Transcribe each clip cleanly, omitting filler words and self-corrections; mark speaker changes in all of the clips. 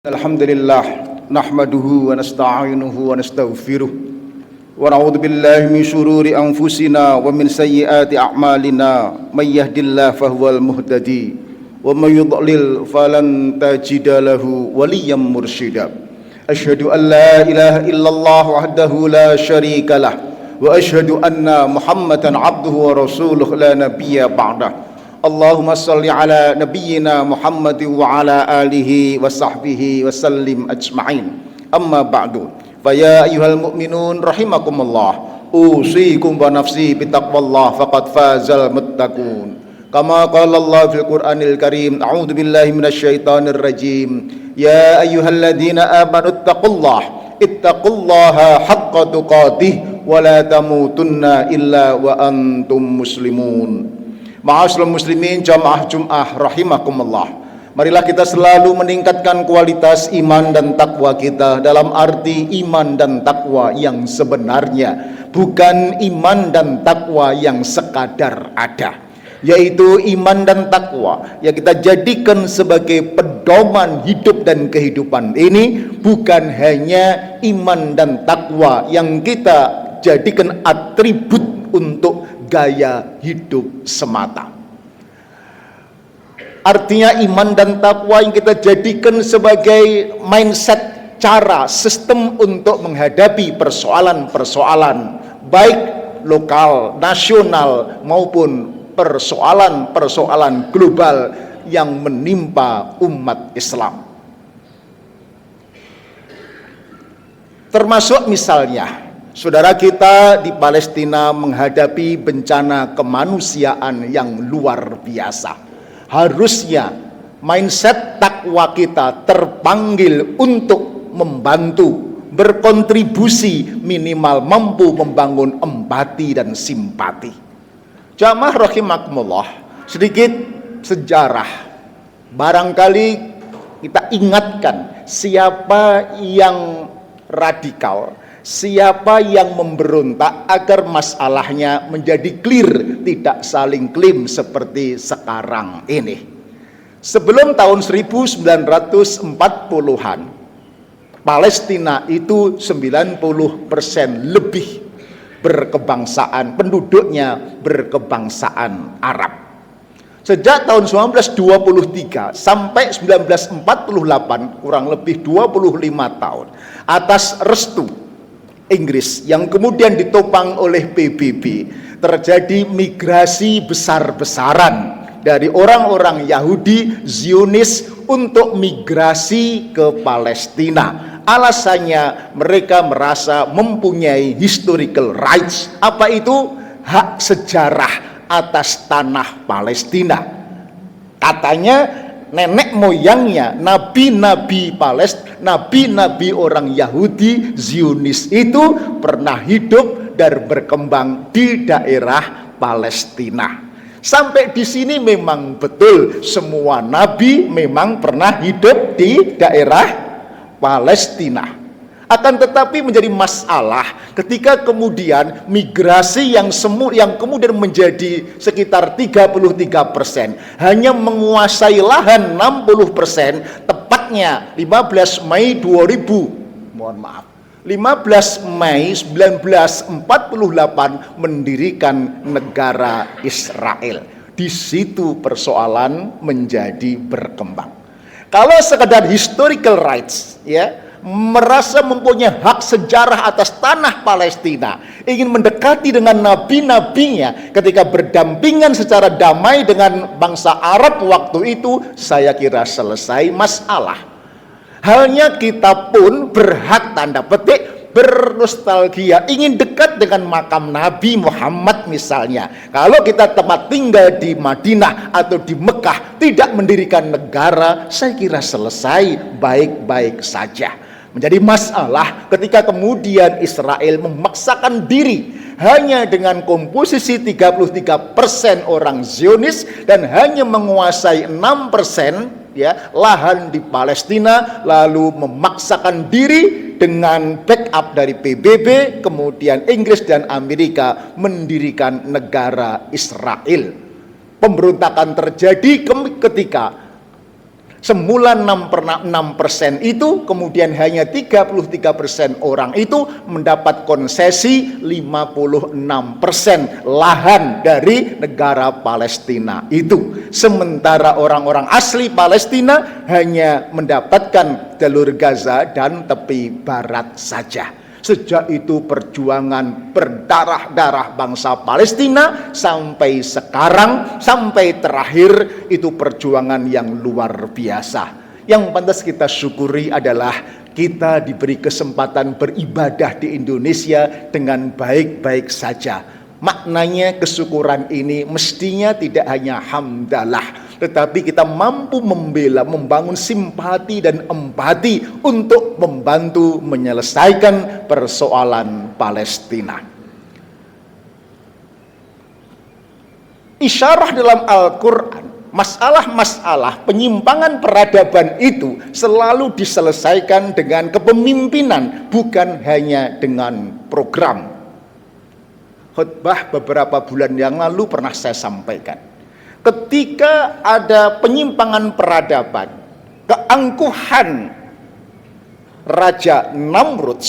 Speaker 1: Alhamdulillah nahmaduhu wa nasta'inuhu wa nastaghfiruh wa na'udzu billahi min syururi anfusina wa min sayyiati a'malina may yahdihillahu fahuwal muhtadi wa may yudlil falan tajida lahu waliyyan mursyida. Asyhadu an la ilaha illallah wahdahu la syarika lah wa asyhadu anna Muhammadan abduhu wa rasuluh la nabiyya ba'dah. Allahumma salli ala nabiyyina Muhammad wa ala alihi wa sahbihi wa sallim ajma'in. Amma ba'du. Fa ya ayyuhal mu'minun rahimakumullah. Usikum wa nafsi bitaqwallah faqad fazal muttaqun. Kama qala Allah fil Qur'anil Karim, a'udzu billahi minasyaitonir rajim. Ya ayyuhalladzina amanu ittaqullaha haqqa tuqatih wa la tamutunna illa wa antum muslimun. Ma'asyiral muslimin jamaah Jum'ah rahimakumullah. Marilah kita selalu meningkatkan kualitas iman dan takwa kita, dalam arti iman dan takwa yang sebenarnya, bukan iman dan takwa yang sekadar ada, yaitu iman dan takwa yang kita jadikan sebagai pedoman hidup dan kehidupan ini, bukan hanya iman dan takwa yang kita jadikan atribut untuk gaya hidup semata. Artinya iman dan takwa yang kita jadikan sebagai mindset, cara, sistem untuk menghadapi persoalan-persoalan baik lokal, nasional maupun persoalan-persoalan global yang menimpa umat Islam. Termasuk misalnya saudara kita di Palestina menghadapi bencana kemanusiaan yang luar biasa. Harusnya mindset takwa kita terpanggil untuk membantu, berkontribusi, minimal mampu membangun empati dan simpati. Jamaah rahimakumullah, sedikit sejarah. Barangkali kita ingatkan siapa yang radikal, siapa yang memberontak agar masalahnya menjadi clear, tidak saling klaim seperti sekarang ini. Sebelum tahun 1940-an, Palestina itu 90% lebih berkebangsaan, penduduknya berkebangsaan Arab. Sejak tahun 1923 sampai 1948, kurang lebih 25 tahun, atas restu Inggris yang kemudian ditopang oleh PBB, terjadi migrasi besar-besaran dari orang-orang Yahudi Zionis untuk migrasi ke Palestina. Alasannya mereka merasa mempunyai historical rights. Apa itu? Hak sejarah atas tanah Palestina. Katanya nenek moyangnya nabi-nabi Palestina, nabi-nabi orang Yahudi Zionis itu pernah hidup dan berkembang di daerah Palestina. Sampai di sini memang betul, semua nabi memang pernah hidup di daerah Palestina. Akan tetapi menjadi masalah ketika kemudian migrasi yang kemudian menjadi sekitar 33%, hanya menguasai lahan 60%, tepatnya 15 Mei 1948 mendirikan negara Israel. Di situ persoalan menjadi berkembang. Kalau sekedar historical rights, ya, merasa mempunyai hak sejarah atas tanah Palestina, ingin mendekati dengan nabi-nabinya ketika berdampingan secara damai dengan bangsa Arab waktu itu, saya kira selesai masalah. Halnya kita pun berhak tanda petik bernostalgia, ingin dekat dengan makam Nabi Muhammad misalnya. Kalau kita tempat tinggal di Madinah atau di Mekah, tidak mendirikan negara, saya kira selesai baik-baik saja. Menjadi masalah ketika kemudian Israel memaksakan diri hanya dengan komposisi 33% orang Zionis dan hanya menguasai 6% ya lahan di Palestina, lalu memaksakan diri dengan backup dari PBB, kemudian Inggris dan Amerika mendirikan negara Israel. Pemberontakan terjadi ketika semula 6% itu, kemudian hanya 33% orang itu mendapat konsesi 56% lahan dari negara Palestina itu. Sementara orang-orang asli Palestina hanya mendapatkan jalur Gaza dan tepi barat saja. Sejak itu perjuangan berdarah-darah bangsa Palestina sampai sekarang, sampai terakhir, itu perjuangan yang luar biasa. Yang pantas kita syukuri adalah kita diberi kesempatan beribadah di Indonesia dengan baik-baik saja. Maknanya kesyukuran ini mestinya tidak hanya hamdalah, tetapi kita mampu membela, membangun simpati dan empati untuk membantu menyelesaikan persoalan Palestina. Isyarah dalam Al-Quran, masalah-masalah penyimpangan peradaban itu selalu diselesaikan dengan kepemimpinan, bukan hanya dengan program. Khutbah beberapa bulan yang lalu pernah saya sampaikan. Ketika ada penyimpangan peradaban, keangkuhan Raja Namrud,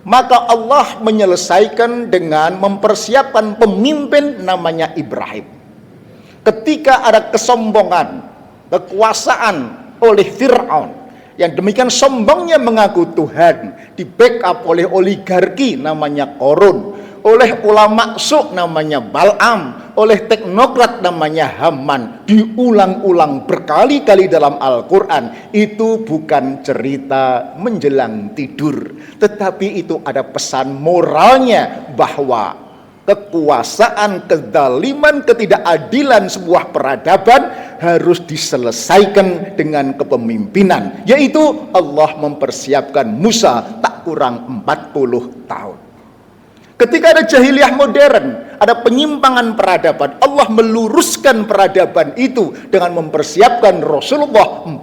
Speaker 1: maka Allah menyelesaikan dengan mempersiapkan pemimpin namanya Ibrahim. Ketika ada kesombongan, kekuasaan oleh Fir'aun, yang demikian sombongnya mengaku Tuhan, di backup oleh oligarki namanya Korun, oleh ulama su namanya Bal'am, oleh teknokrat namanya Haman, diulang-ulang berkali-kali dalam Al-Quran. Itu bukan cerita menjelang tidur, tetapi itu ada pesan moralnya bahwa kekuasaan, kezaliman, ketidakadilan sebuah peradaban harus diselesaikan dengan kepemimpinan, yaitu Allah mempersiapkan Musa tak kurang 40 tahun. Ketika ada jahiliyah modern, ada penyimpangan peradaban, Allah meluruskan peradaban itu dengan mempersiapkan Rasulullah 40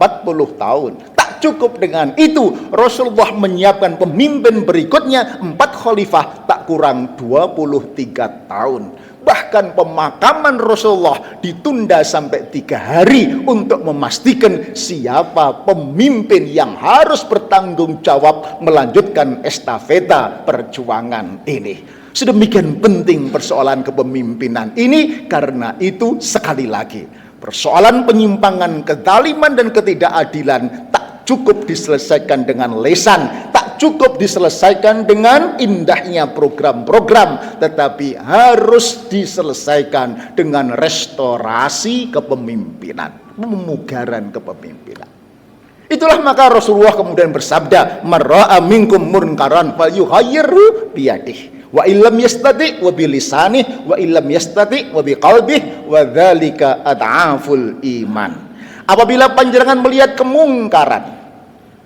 Speaker 1: tahun. Tak cukup dengan itu, Rasulullah menyiapkan pemimpin berikutnya, 4 khalifah tak kurang 23 tahun. Bahkan pemakaman Rasulullah ditunda sampai 3 hari untuk memastikan siapa pemimpin yang harus bertanggung jawab melanjutkan estafeta perjuangan ini. Sedemikian penting persoalan kepemimpinan ini. Karena itu sekali lagi, persoalan penyimpangan, kezaliman dan ketidakadilan tak cukup diselesaikan dengan lesan, tak cukup diselesaikan dengan indahnya program-program, tetapi harus diselesaikan dengan restorasi kepemimpinan, pemugaran kepemimpinan. Itulah maka Rasulullah kemudian bersabda, "Marra'a minkum munkaran falyughayyirhu biyadihi, wa illam yastati' wa bilisanihi, wa illam yastati' wa biqalbihi, wa dzalika ad'aful iman." Apabila panjenengan melihat kemungkaran,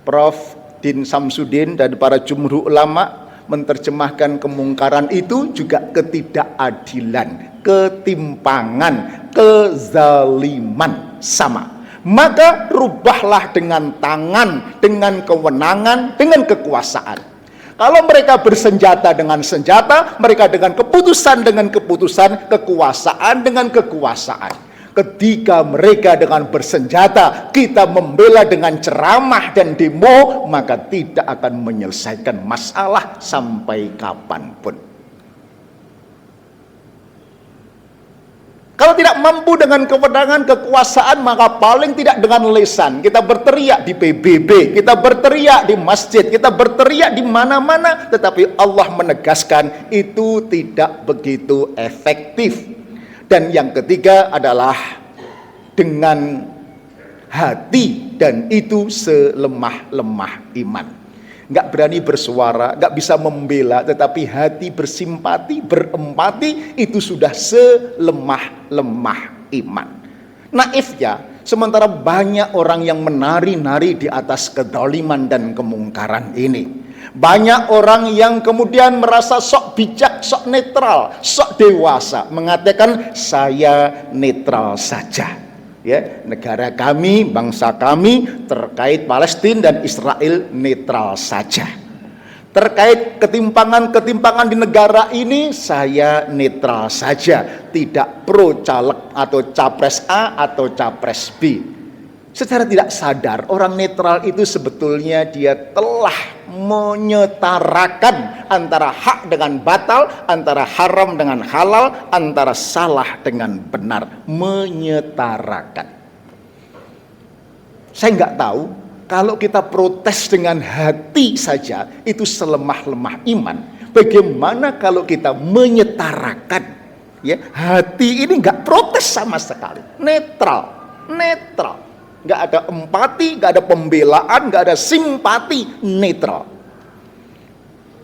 Speaker 1: Prof. Din Samsudin dan para jumhur ulama menerjemahkan kemungkaran itu juga ketidakadilan, ketimpangan, kezaliman, sama. Maka rubahlah dengan tangan, dengan kewenangan, dengan kekuasaan. Kalau mereka bersenjata dengan senjata, mereka dengan keputusan, kekuasaan dengan kekuasaan. Ketika mereka dengan bersenjata, kita membela dengan ceramah dan demo, maka tidak akan menyelesaikan masalah sampai kapanpun. Kalau tidak mampu dengan kewenangan, kekuasaan, maka paling tidak dengan lisan. Kita berteriak di PBB, kita berteriak di masjid, kita berteriak di mana-mana, tetapi Allah menegaskan itu tidak begitu efektif. Dan yang ketiga adalah dengan hati, dan itu selemah-lemah iman. Nggak berani bersuara, nggak bisa membela, tetapi hati bersimpati, berempati, itu sudah selemah-lemah iman. Naifnya, sementara banyak orang yang menari-nari di atas kezaliman dan kemungkaran ini. Banyak orang yang kemudian merasa sok bijak, sok netral, sok dewasa, mengatakan saya netral saja. Ya, negara kami, bangsa kami terkait Palestina dan Israel netral saja. Terkait ketimpangan-ketimpangan di negara ini, saya netral saja, tidak pro caleg atau capres A atau capres B. Secara tidak sadar, orang netral itu sebetulnya dia telah menyetarakan antara hak dengan batal, antara haram dengan halal, antara salah dengan benar. Menyetarakan. Saya nggak tahu, kalau kita protes dengan hati saja itu selemah-lemah iman, bagaimana kalau kita menyetarakan, ya, hati ini nggak protes sama sekali, netral, nggak ada empati, nggak ada pembelaan, nggak ada simpati, netral.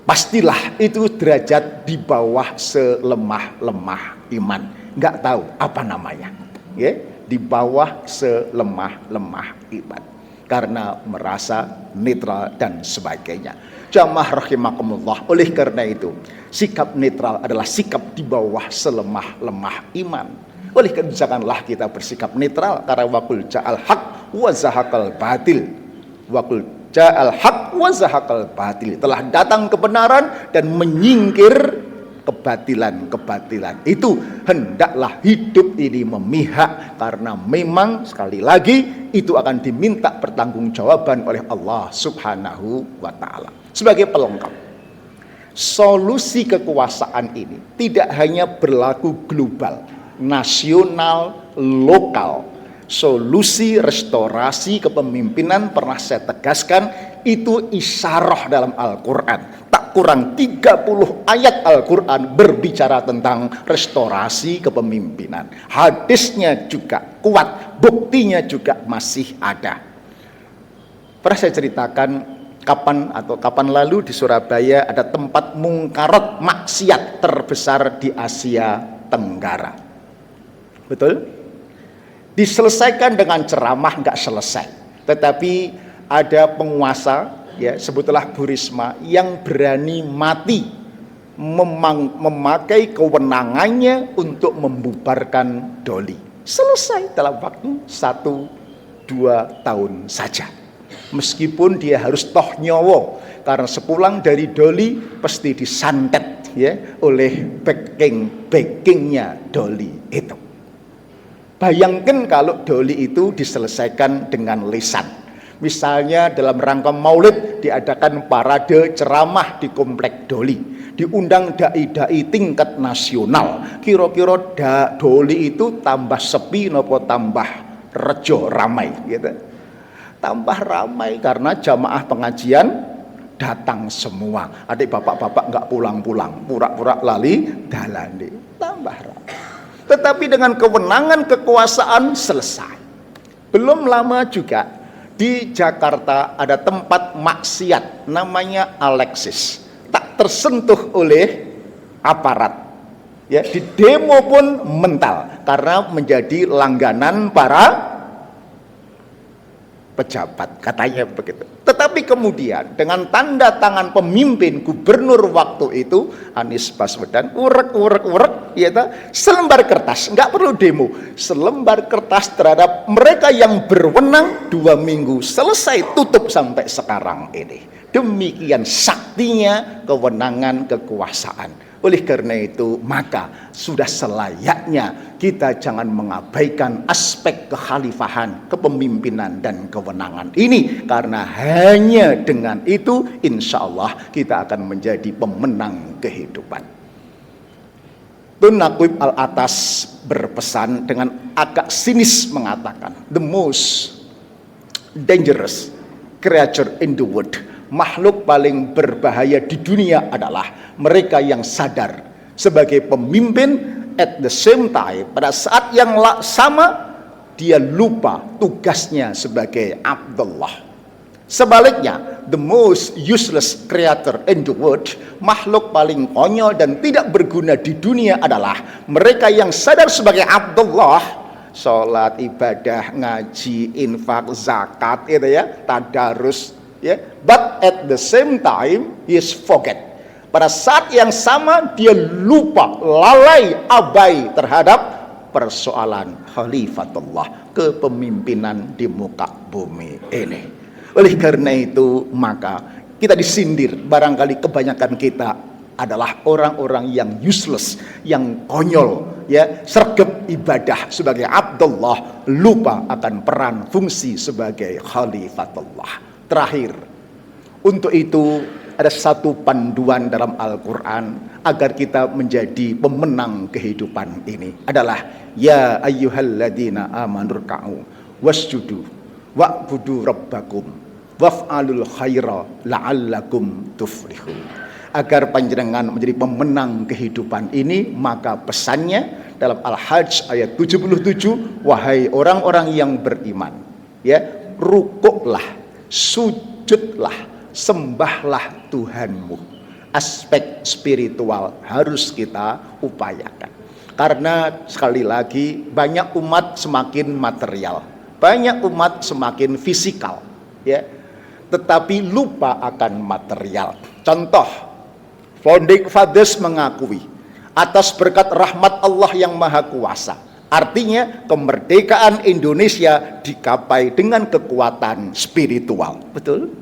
Speaker 1: Pastilah itu derajat di bawah selemah-lemah iman, nggak tahu apa namanya, ya, di bawah selemah-lemah iman, karena merasa netral dan sebagainya. Jamaah rahimakumullah, oleh karena itu sikap netral adalah sikap di bawah selemah-lemah iman. Oleh karena janganlah kita bersikap netral, karena waqul ja'al haq wa zahaqal batil. Waqul ja'al haq wa zahaqal batil, telah datang kebenaran dan menyingkir kebatilan-kebatilan. Itu hendaklah hidup ini memihak, karena memang sekali lagi itu akan diminta pertanggungjawaban oleh Allah Subhanahu wa taala. Sebagai pelengkap, solusi kekuasaan ini tidak hanya berlaku global, nasional, lokal. Solusi restorasi kepemimpinan pernah saya tegaskan, itu isyarah dalam Al-Quran. Tak kurang 30 ayat Al-Quran berbicara tentang restorasi kepemimpinan. Hadisnya juga kuat, buktinya juga masih ada. Pernah saya ceritakan kapan lalu di Surabaya ada tempat mungkarat maksiat terbesar di Asia Tenggara. Betul? Diselesaikan dengan ceramah nggak selesai, tetapi ada penguasa, ya, sebutlah Bu Risma, yang berani mati memakai kewenangannya untuk membubarkan Doli. Selesai dalam waktu 1-2 tahun saja, meskipun dia harus toh nyowo, karena sepulang dari Doli pasti disantet, ya, oleh backingnya Doli itu. Bayangkan kalau Doli itu diselesaikan dengan lisan. Misalnya dalam rangka maulid diadakan parade ceramah di komplek Doli, diundang dai-dai tingkat nasional. Kira-kira Doli itu tambah sepi nopo tambah rejo ramai, gitu. Tambah ramai karena jamaah pengajian datang semua. Adik bapak-bapak nggak pulang-pulang, pura-pura lali dalane, tambah ramai. Tetapi dengan kewenangan kekuasaan selesai. Belum lama juga di Jakarta ada tempat maksiat namanya Alexis, tak tersentuh oleh aparat, ya, di demo pun mental karena menjadi langganan para pejabat, katanya begitu. Tetapi kemudian dengan tanda tangan pemimpin gubernur waktu itu Anies Baswedan, urek, ya, selembar kertas, nggak perlu demo, selembar kertas terhadap mereka yang berwenang, 2 minggu selesai, tutup sampai sekarang ini. Demikian saktinya kewenangan kekuasaan. Oleh karena itu, maka sudah selayaknya kita jangan mengabaikan aspek kekhalifahan, kepemimpinan, dan kewenangan ini. Karena hanya dengan itu, insya Allah kita akan menjadi pemenang kehidupan. Tun Naquib Al-Atas berpesan dengan agak sinis mengatakan, the most dangerous creature in the world, makhluk paling berbahaya di dunia adalah mereka yang sadar sebagai pemimpin, at the same time, pada saat yang sama dia lupa tugasnya sebagai Abdullah. Sebaliknya, the most useless creature in the world, makhluk paling konyol dan tidak berguna di dunia adalah mereka yang sadar sebagai Abdullah, sholat, ibadah, ngaji, infak, zakat, itu ya, tadarus, ya, but at the same time he is forget. Pada saat yang sama dia lupa, lalai, abai terhadap persoalan khalifatullah, kepemimpinan di muka bumi ini. Oleh karena itu, maka kita disindir, barangkali kebanyakan kita adalah orang-orang yang useless, yang konyol, ya, sergap ibadah sebagai Abdullah, lupa akan peran fungsi sebagai Khalifatullah. Terakhir, untuk itu ada satu panduan dalam Al-Quran agar kita menjadi pemenang kehidupan ini adalah ya ayyuhalladzina amanu ruk'u wasjudu wa'budu rabbakum waf'alul khaira la'allakum tuflihun. Agar panjenengan menjadi pemenang kehidupan ini, maka pesannya dalam Al-Hajj ayat 77, wahai orang-orang yang beriman, ya, rukuklah, sujudlah, sembahlah Tuhanmu. Aspek spiritual harus kita upayakan. Karena sekali lagi banyak umat semakin material, banyak umat semakin fisikal, ya, tetapi lupa akan material. Contoh, Founding Fathers mengakui atas berkat rahmat Allah yang Maha Kuasa, artinya kemerdekaan Indonesia dicapai dengan kekuatan spiritual, betul?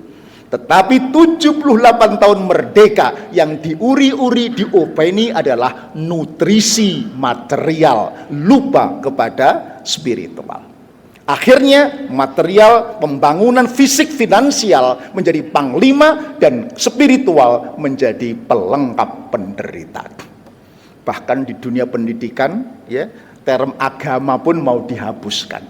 Speaker 1: Tetapi 78 tahun merdeka yang diuri-uri, diopeni adalah nutrisi material, lupa kepada spiritual. Akhirnya material, pembangunan fisik, finansial menjadi panglima dan spiritual menjadi pelengkap penderita. Bahkan di dunia pendidikan, ya, term agama pun mau dihapuskan.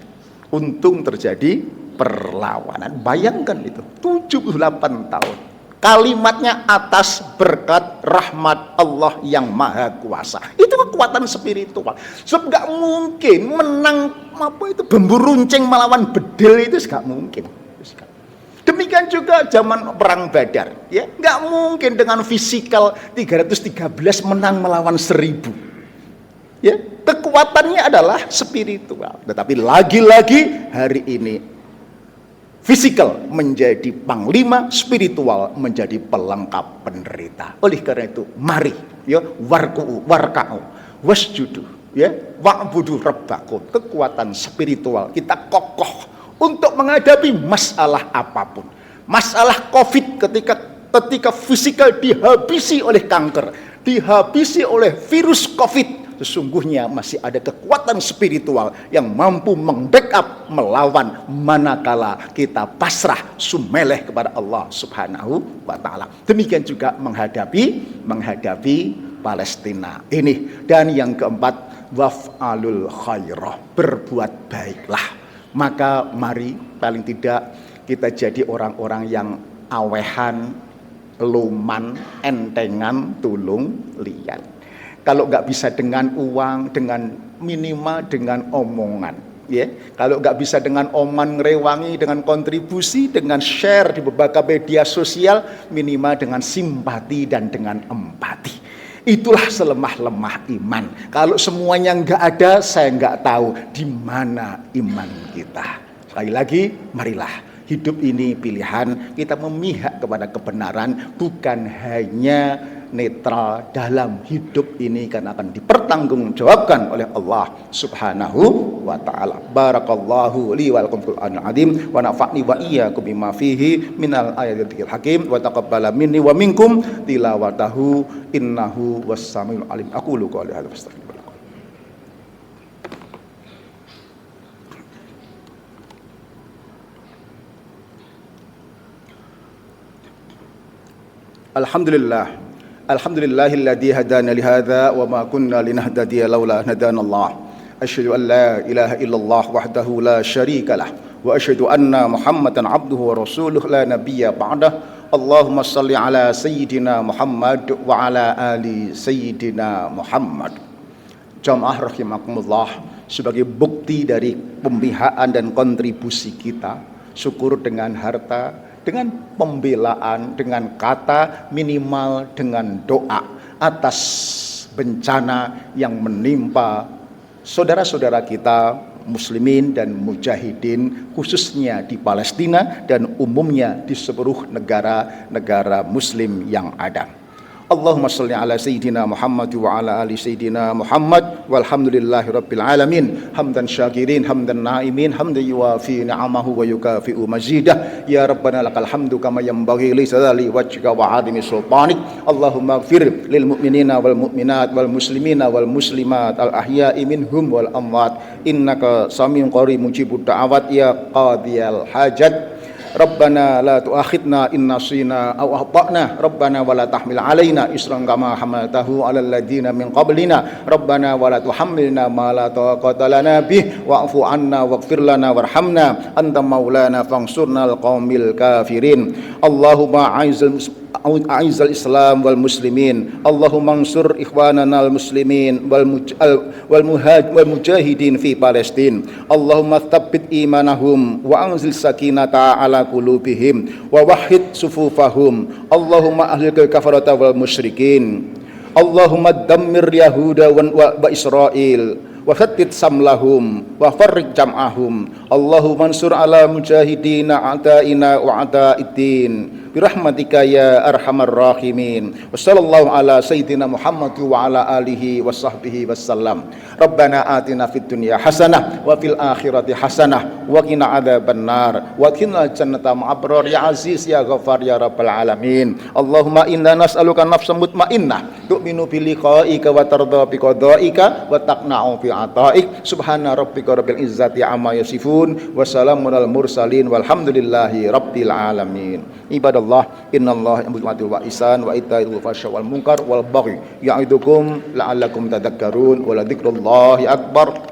Speaker 1: Untung terjadi perlawanan. Bayangkan itu, 78 tahun. Kalimatnya atas berkat rahmat Allah yang Maha Kuasa. Itu kekuatan spiritual. Sebab gak mungkin menang bambu runcing melawan bedil, itu gak mungkin. Demikian juga zaman perang Badar, ya, gak mungkin dengan fisikal 313 menang melawan 1000. Ya, kekuatannya adalah spiritual. Tetapi lagi-lagi hari ini fisikal menjadi panglima, spiritual menjadi pelengkap penderita. Oleh karena itu, mari, ya, warka'u wasjudu, ya, wa'budu rabbakum. Kekuatan spiritual kita kokoh untuk menghadapi masalah apapun. Masalah Covid, ketika fisikal dihabisi oleh kanker, dihabisi oleh virus Covid, sesungguhnya masih ada kekuatan spiritual yang mampu membackup melawan manakala kita pasrah sumeleh kepada Allah Subhanahu wa ta'ala. Demikian juga menghadapi Palestina ini. Dan yang keempat, waf'alul khairah, berbuat baiklah. Maka mari paling tidak kita jadi orang-orang yang awehan, luman, entengan, tulung liyan. Kalau nggak bisa dengan uang, dengan minimal dengan omongan, ya. Kalau nggak bisa dengan omongan ngerewangi, dengan kontribusi, dengan share di berbagai media sosial, minimal dengan simpati dan dengan empati. Itulah selemah-lemah iman. Kalau semuanya nggak ada, saya nggak tahu di mana iman kita. Sekali lagi, marilah. Hidup ini pilihan, kita memihak kepada kebenaran, bukan hanya netral dalam hidup ini, karena akan dipertanggungjawabkan oleh Allah Subhanahu wa ta'ala. Barakallahu li wa lakum fil Qur'anil azim wa nafa'ni wa iyyakum bima fihi minal ayatil hakim wa taqabbala minni wa minkum tilawatahu innahu was-samiul alim. Aqulu qouli hadza astaghfirullah. Alhamdulillahilladzi hadana li hadza wa ma kunna linahtadiya laula an hadanallah. Asyhadu an la ilaha illallah wahdahu la syarika lah wa asyhadu anna Muhammadan abduhu wa rasuluh la nabiyya ba'dah. Allahumma shalli ala sayyidina Muhammad wa ala ali sayyidina Muhammad. Jamaah rahimakumullah, sebagai bukti dari pemihakan dan kontribusi kita, syukur dengan harta, dengan pembelaan, dengan kata, minimal dengan doa atas bencana yang menimpa saudara-saudara kita muslimin dan mujahidin, khususnya di Palestina dan umumnya di seluruh negara-negara muslim yang ada. Allahumma salli ala sayyidina Muhammad wa ala ali sayyidina Muhammad walhamdulillahi rabbil alamin hamdan syakirin hamdan naimin hamdan yuwafi ni'amahu wa yukafi'u mazidah ya rabbana lakal hamdu kama yanbaghi li jalali wajhika wa 'azimi sultanik Allahumma ighfir lil mu'minina wal mu'minat wal muslimina wal muslimat al ahya'i minhum wal amwat innaka samiun qarib mujibud da'awat ya qadiyal hajat Rabbana la tu'akhidna in nasina aw akhtana Rabbana wa la tahmil alaina isran kama hamaltahu 'alal ladzina min qablina Rabbana wa la tuhammilna ma la taqata lana bih wa'fu 'anna waghfir lana warhamna anta maulana fansurna alqaumil kafirin Allahumma a'izal Islam wal muslimin Allahumma ansur ikhwanana al muslimin wal mujahidin fi Palestin Allahumma tsabbit imanahum wa anzil sakinata ala qulubihim wa wahhid sufufahum Allahumma ahlikal kafarata wal musyrikin Allahumma dammir yahuda wa Israil wa fattit samlahum wa farriq jam'ahum Allahumma ansur ala mujahidina a'daina wa a'daiddin birahmatika ya arhamar rahimin wa sallallahu ala sayyidina Muhammad wa ala alihi wa sahbihi wasallam Rabbana atina fid dunya hasanah wa fil akhirati hasanah wa qina adzabannar wa qina jannata ma'abrar ya aziz ya ghafar ya rabbal alamin Allahumma inna nas'aluka nafsan mutmainnah tu'minu bi liqa'ika wa tardha bi qada'ika wa taqna'u bi ata'ik subhana rabbika rabbil izzati amma yasifun wa salamun al mursalin walhamdulillahi rabbil alamin ibadallah innallaha ya'muru bil ihsan wa ita'i dzil fahsya wal munkar wal baghi ya'idukum la'allakum tadhakkarun wa la dzikrullahi akbar